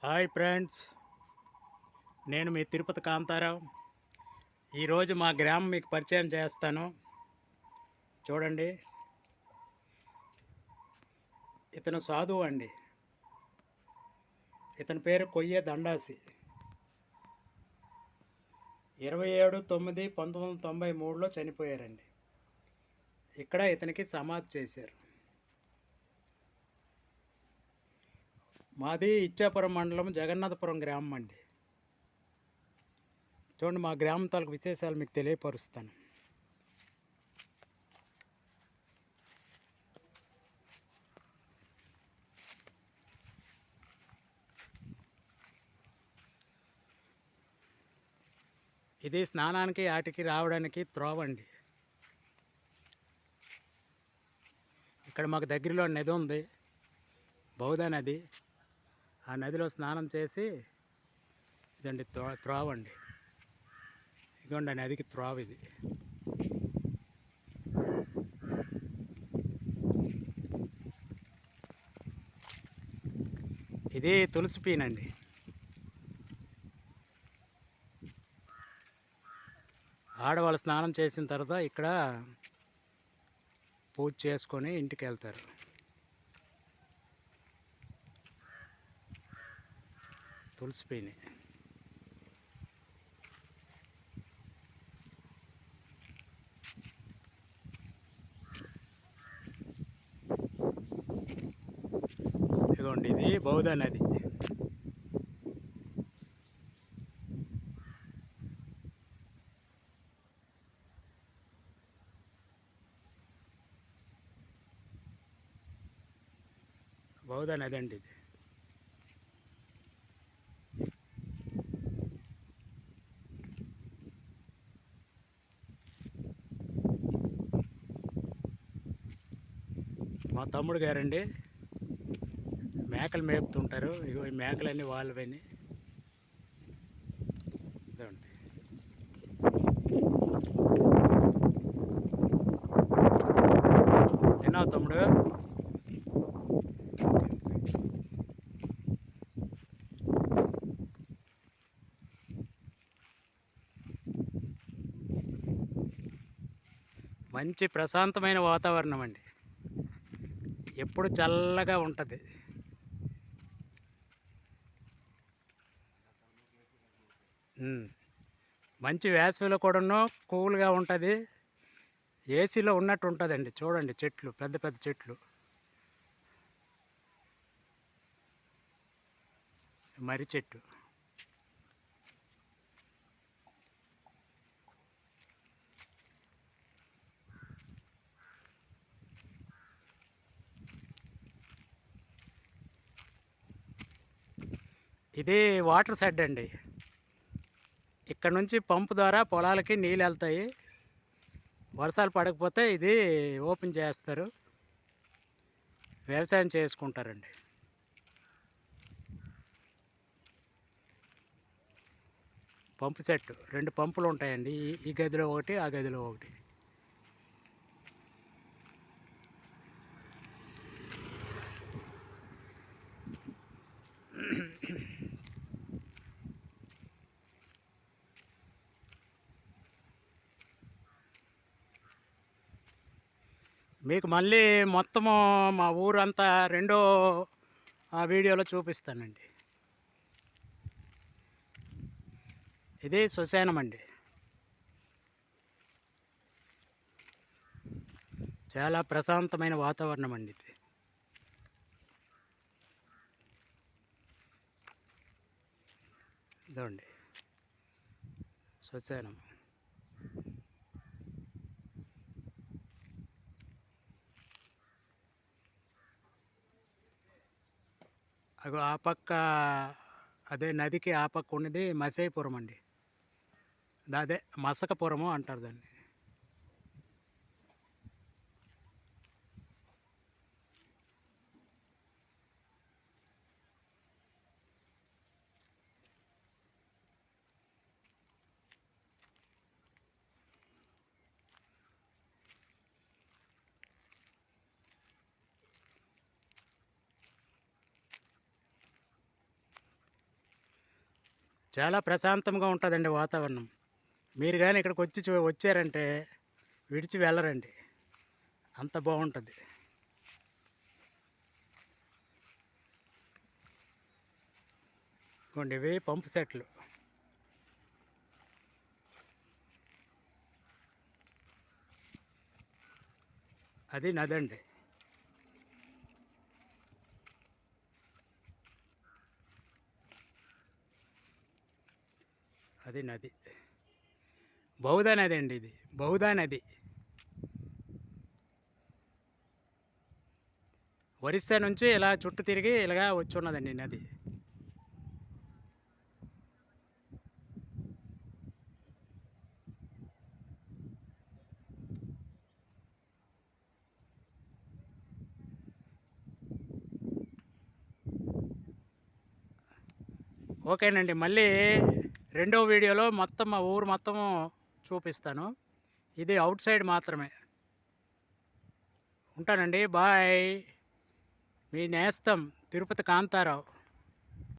Hi friends, నేను మీ తిరుపతి కాంతారావు. ఈరోజు మా గ్రామం మీకు పరిచయం చేస్తాను. చూడండి, ఇతను సాధువు అండి. ఇతని పేరు కొయ్య దండాసి. 27/9/1993లో చనిపోయారండి. ఇక్కడ ఇతనికి సమాధి చేశారు. మాది ఇచ్చాపురం మండలం జగన్నాథపురం గ్రామం అండి. చూడండి, మా గ్రామం తాలూకు విశేషాలు మీకు తెలియపరుస్తాను. ఇది స్నానానికి ఆటికి రావడానికి త్రోవండి. ఇక్కడ మాకు దగ్గరలో నది ఉంది, బౌద్ధ నది. ఆ నదిలో స్నానం చేసి ఇదండి త్రోవండి. ఇదిగోండి నదికి త్రోవ ఇది. ఇది తులసి పీనండి. ఆడవాళ్ళు స్నానం చేసిన తర్వాత ఇక్కడ పూజ చేసుకొని ఇంటికి వెళ్తారు. తులసి పీని. ఇదిగోండి, ఇది బౌద్ధ నది. బౌద్ధ నది అండి ఇది. మా తమ్ముడు గారండి మేకలు మేపుతుంటారు. ఇగో ఈ మేకలన్నీ వాళ్ళవని. ఇదండి, తిన్నావు తమ్ముడు? మంచి ప్రశాంతమైన వాతావరణం అండి. ఎప్పుడు చల్లగా ఉంటుంది. మంచి వేసవిలో కూడాను కూల్గా ఉంటుంది. ఏసీలో ఉన్నట్టు ఉంటుందండి. చూడండి, చెట్లు, పెద్ద పెద్ద చెట్లు. మర్రి చెట్టు. ఇది వాటర్ షెడ్ అండి. ఇక్కడ నుంచి పంపు ద్వారా పొలాలకి నీళ్ళు వెళ్తాయి. వర్షాలు పడకపోతే ఇది ఓపెన్ చేస్తారు, వ్యవసాయం చేసుకుంటారండి. పంపు సెట్ 2 పంపులు ఉంటాయండి. ఈ గదిలో ఒకటి, ఆ గదిలో ఒకటి. మీకు మళ్ళీ మొత్తము మా ఊరంతా రెండో వీడియోలో చూపిస్తానండి. ఇది శ్మశానం అండి. చాలా ప్రశాంతమైన వాతావరణం అండి ఇది. ఇదండి శ్మశానం. అగో ఆ పక్క, అదే నదికి ఆ పక్క ఉన్నది మసేపురం అండి. అదే మసకపురము అంటారు దాన్ని. చాలా ప్రశాంతంగా ఉంటుందండి వాతావరణం. మీరు కానీ ఇక్కడికి వచ్చి వచ్చారంటే విడిచి వెళ్ళరండి, అంత బాగుంటుంది. ఇదిగోండి ఇవి పంపు సెట్లు. అది నదండి. అది నది, బహుదా నది అండి. ఇది బహుదా నది. ఒరిస్సా నుంచి ఇలా చుట్టూ తిరిగి ఇలాగా వచ్చి ఉన్నదండి నది. ఓకేనండి, మళ్ళీ రెండో వీడియోలో మొత్తం మా ఊరు మొత్తము చూపిస్తాను. ఇది అవుట్ సైడ్ మాత్రమే. ఉంటానండి, బాయ్. మీ నేస్తం తిరుపతి కాంతారావు.